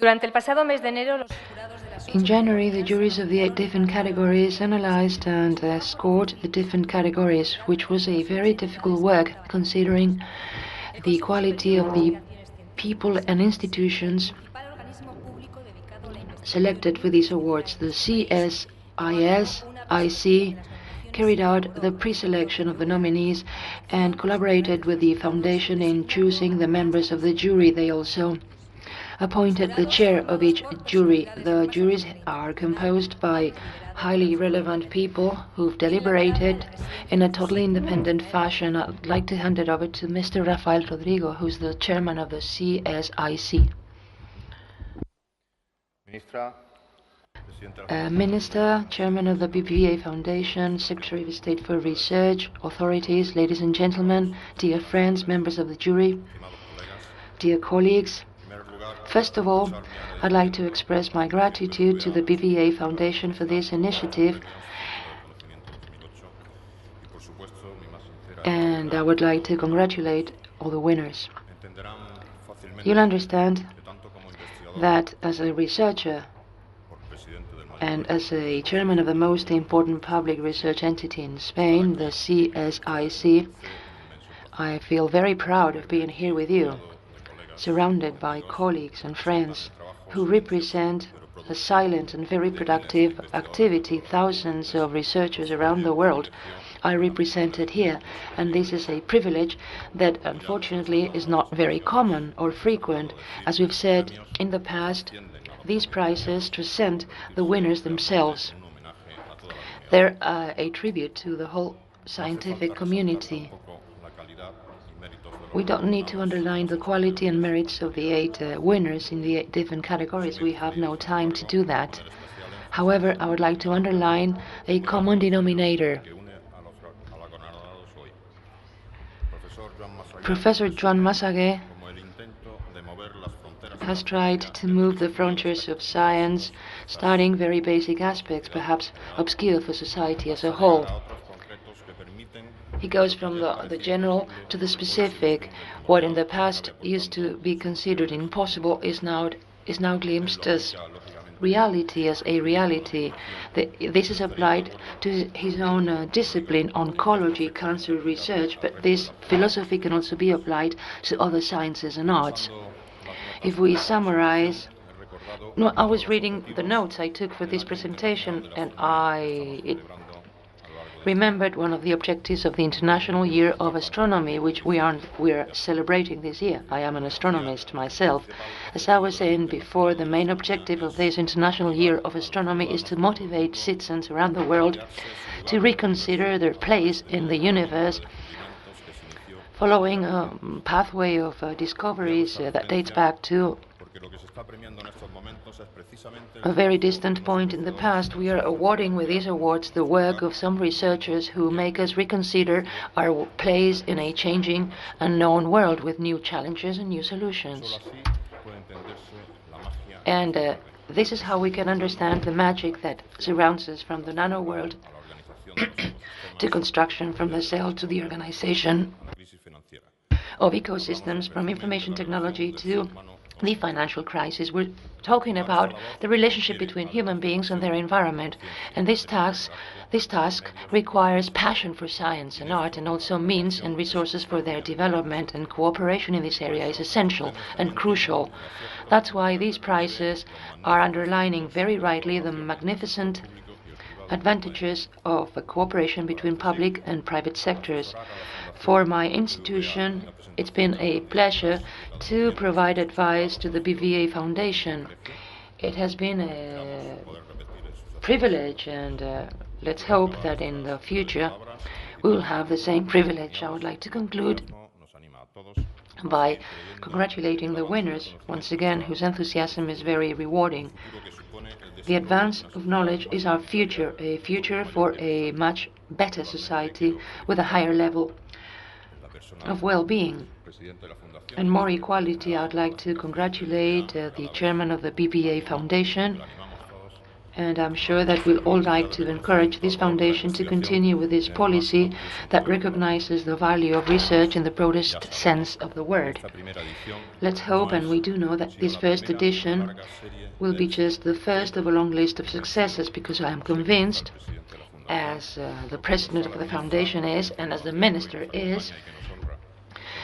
In January, the juries of the 8 different categories analyzed and scored the different categories, which was a very difficult work considering the quality of the people and institutions selected for these awards. The CSIC carried out the pre-selection of the nominees and collaborated with the foundation in choosing the members of the jury. They also appointed the chair of each jury. The juries are composed by highly relevant people who've deliberated in a totally independent fashion. I'd like to hand it over to Mr. Rafael Rodrigo, who's the chairman of the CSIC. Minister, Chairman of the BBVA Foundation, Secretary of State for Research, authorities, ladies and gentlemen, dear friends, members of the jury, dear colleagues. First of all, I'd like to express my gratitude to the BBVA Foundation for this initiative, and I would like to congratulate all the winners. You'll understand that as a researcher and as a chairman of the most important public research entity in Spain, the CSIC, I feel very proud of being here with you, surrounded by colleagues and friends who represent a silent and very productive activity. Thousands of researchers around the world are represented here, and this is a privilege that unfortunately is not very common or frequent. As we've said in the past, these prizes transcend the winners themselves. They're a tribute to the whole scientific community. We don't need to underline the quality and merits of the 8 winners in the 8 different categories. We have no time to do that. However, I would like to underline a common denominator. Professor Joan Massaguer has tried to move the frontiers of science, starting very basic aspects, perhaps obscure for society as a whole. He goes from the general to the specific. What in the past used to be considered impossible is now glimpsed as reality, as a reality. This is applied to his own discipline, oncology, cancer research, but this philosophy can also be applied to other sciences and arts. If we summarize, I was reading the notes I took for this presentation, and I remembered one of the objectives of the International Year of Astronomy, which we are celebrating this year. I am an astronomist myself. As I was saying before, the main objective of this International Year of Astronomy is to motivate citizens around the world to reconsider their place in the universe, following a pathway of discoveries that dates back to a very distant point in the past. We are awarding with these awards the work of some researchers who make us reconsider our place in a changing, unknown world with new challenges and new solutions. And this is how we can understand the magic that surrounds us, from the nano world to construction, from the cell to the organization of ecosystems, from information technology to the financial crisis. We're talking about the relationship between human beings and their environment, and this task requires passion for science and art, and also means and resources for their development, and cooperation in this area is essential and crucial. That's why these prizes are underlining very rightly the magnificent advantages of cooperation between public and private sectors. For my institution, it's been a pleasure to provide advice to the BBVA Foundation. It has been a privilege, and let's hope that in the future we will have the same privilege. I would like to conclude by congratulating the winners, once again, whose enthusiasm is very rewarding. The advance of knowledge is our future, a future for a much better society with a higher level of well-being and more equality. I would like to congratulate the chairman of the BBVA Foundation And I'm sure that we'll all like to encourage this foundation to continue with this policy that recognizes the value of research in the broadest sense of the word. Let's hope, and we do know, that this first edition will be just the first of a long list of successes, because I am convinced, as the president of the foundation is, and as the minister is,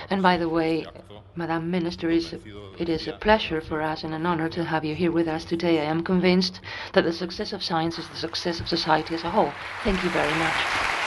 and by the way, Madam Minister, it is a pleasure for us and an honor to have you here with us today. I am convinced that the success of science is the success of society as a whole. Thank you very much.